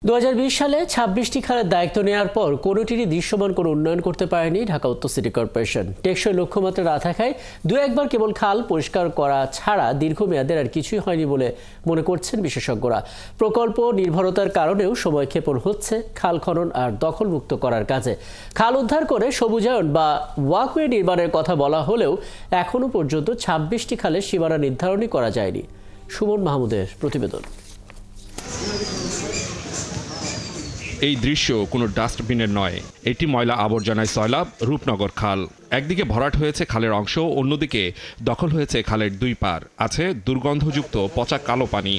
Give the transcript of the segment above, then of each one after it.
2020 সালে 26টি খালের দায়িত্ব নেওয়ার পর কোনোটিরই দৃশ্যমান কোনো উন্নয়ন করতে পারেনি ঢাকা উত্তর সিটি কর্পোরেশন। টেকসই লক্ষ্যমাত্রা না থাকায় একবার কেবল খাল পরিষ্কার করা ছাড়া দীর্ঘমেয়াদের আর কিছুই হয়নি বলে মনে করছেন বিশেষজ্ঞরা। প্রকল্প নির্ভরতার কারণেও সময় ক্ষেপণ হচ্ছে খাল খনন আর দখলমুক্ত করার কাজে। খাল উদ্ধার করে সবুজায়ন বা ওয়াকওয়ে নির্মাণের কথা বলা হলেও এখনও পর্যন্ত 26টি খালের সীমানা নির্ধারণই করা যায়নি। সুমন মাহমুদের প্রতিবেদন। এই দৃশ্য কোনো ডাস্টবিনের নয়, এটি ময়লা আবর্জনায় সয়লাব রূপনগর খাল। একদিকে ভরাট হয়েছে খালের অংশ, অন্যদিকে দখল হয়েছে খালের দুই পার। আছে দুর্গন্ধযুক্ত পচা কালো পানি।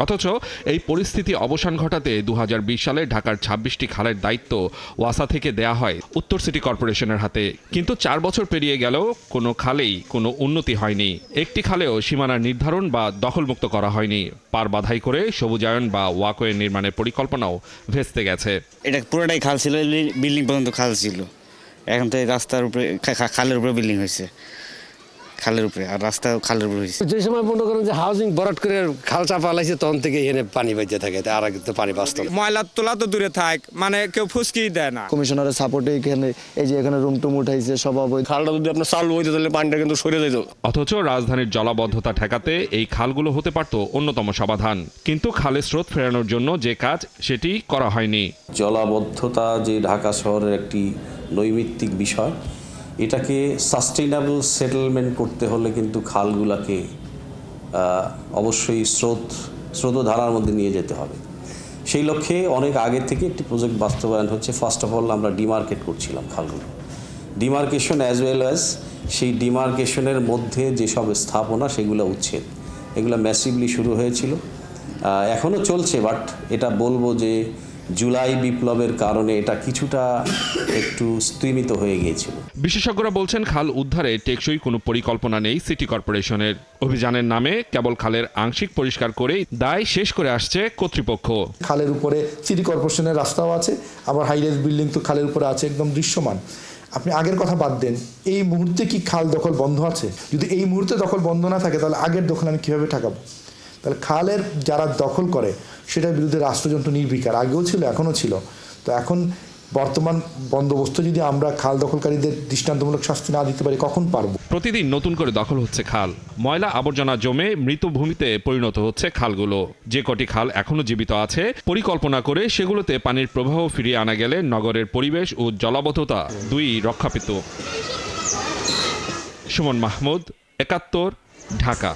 অথচ এই পরিস্থিতি অবসান ঘটাতে 2020 সালে ঢাকার 26টি খালের দায়িত্ব ওয়াসা থেকে দেয়া হয় উত্তর সিটি কর্পোরেশনের হাতে। কিন্তু 4 বছর পেরিয়ে গেলেও কোনো খালেই কোনো উন্নতি হয়নি। একটি খালেও সীমানা নির্ধারণ বা দখলমুক্ত করা হয়নি। পার বাধাই করে সবুজায়ন বা ওয়াকওয়ে নির্মাণের পরিকল্পনাও ভেস্তে গেছে। এটা পুরোটাই খাল ছিল, বিল্ডিং পর্যন্ত খাল ছিল। এখন তো রাস্তার উপরে খালের উপরে বিল্ডিং হয়েছে, খালের উপরে, আর রাস্তা খালের উপরে হয়েছে। যে সময় মনে করেন যে হাউজিং ভরাট করে খাল চাপা লাইছে, তখন থেকে এখানে পানি বেঁচে থাকে, আর আগে তো পানি বাঁচত। ময়লা তোলা তো দূরে থাক, মানে কেউ ফুসকি দেয় না। কমিশনারের সাপোর্টে এখানে এই যে এখানে রুম টুম উঠাইছে সব। খালটা যদি আপনার চালু হইতে তাহলে পানিটা কিন্তু সরে যেত। অথচ রাজধানীর জলাবদ্ধতা ঠেকাতে এই খালগুলো হতে পারত অন্যতম সমাধান। কিন্তু খালের স্রোত ফেরানোর জন্য যে কাজ সেটি করা হয়নি। জলাবদ্ধতা যে ঢাকা শহরের একটি নৈমিত্তিক বিষয়, এটাকে সাস্টেইনেবল সেটেলমেন্ট করতে হলে কিন্তু খালগুলাকে অবশ্যই স্রোতধারার মধ্যে নিয়ে যেতে হবে। সেই লক্ষ্যে অনেক আগে থেকে একটি প্রজেক্ট বাস্তবায়ন হচ্ছে। ফার্স্ট অফ অল আমরা ডিমার্কেট করছিলাম খালগুলো, ডিমার্কেশন অ্যাজ ওয়েল অ্যাজ সেই ডিমার্কেশনের মধ্যে যেসব স্থাপনা সেগুলো উচ্ছেদ, এগুলো ম্যাসিভলি শুরু হয়েছিল, এখনও চলছে। বাট এটা বলবো যে জুলাই বিপ্লবের কারণে এটা কিছুটা একটু স্তিমিত হয়ে গিয়েছিল। বিশেষজ্ঞরা বলছেন খাল উদ্ধারে টেকসই কোনো পরিকল্পনা নেই সিটি কর্পোরেশনের। অভিযানের নামে কেবল খালের আংশিক পরিষ্কার করেই দায় শেষ করে আসছে কর্তৃপক্ষ। খালের উপরে সিটি কর্পোরেশনের রাস্তাও আছে, আবার হাইরাইজ বিল্ডিং তো খালের উপরে আছে, একদম দৃশ্যমান। আপনি আগের কথা বাদ দেন, এই মুহূর্তে কি খাল দখল বন্ধ আছে? যদি এই মুহূর্তে দখল বন্ধ না থাকে, তাহলে আগের দখল আমি কীভাবে ঠেকাবো? তাহলে খালের যারা দখল করে সেটার বিরুদ্ধে রাষ্ট্রযন্ত্র নির্বিকার, আগেও ছিল এখনও ছিল। তো এখন বর্তমান বন্দোবস্ত যদি আমরা খাল দখলকারীদের দৃষ্টান্তমূলক শাস্তি না দিতে পারি, কখন পারবো? প্রতিদিন নতুন করে দখল হচ্ছে খাল, ময়লা আবর্জনা জমে মৃত ভূমিতে পরিণত হচ্ছে খালগুলো। যে কটি খাল এখনো জীবিত আছে, পরিকল্পনা করে সেগুলোতে পানির প্রবাহ ফিরিয়ে আনা গেলে নগরের পরিবেশ ও জলাবদ্ধতা দুই রক্ষা পেত। সুমন মাহমুদ, ৭১, ঢাকা।